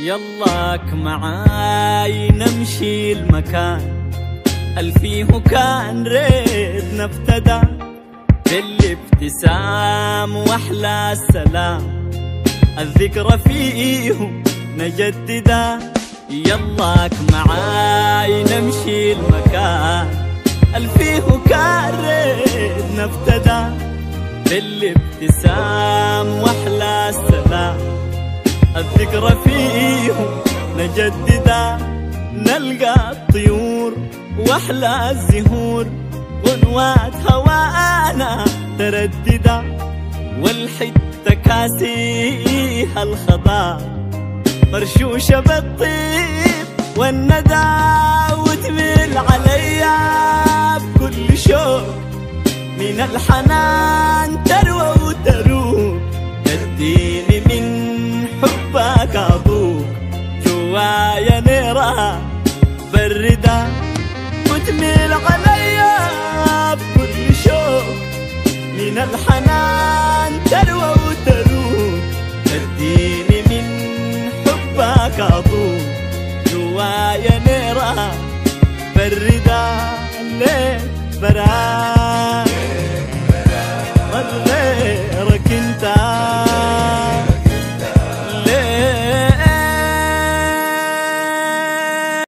يلاك معاي نمشي المكان الفيه كان ريتنا ابتدى بالابتسام واحلى السلام الذكرى فيهم نجددا. يلاك معاي نمشي المكان الفيه كان ريتنا ابتدى بالابتسام واحلى السلام الذكرى فيهم نجددا. نلقى الطيور واحلى الزهور غنوات هوانا ترددا والحتة كاسيها الخضار مرشوشة بالطيب والندى وتمل عليا بكل شوق من الحنان تروى وتروق. اديني من حبك ابوك جوايا نيرة بردة وتميل عليا بكل شوق من الحنان تروى وتروق. اديني من حبك ابوك جوايا نيرة بردة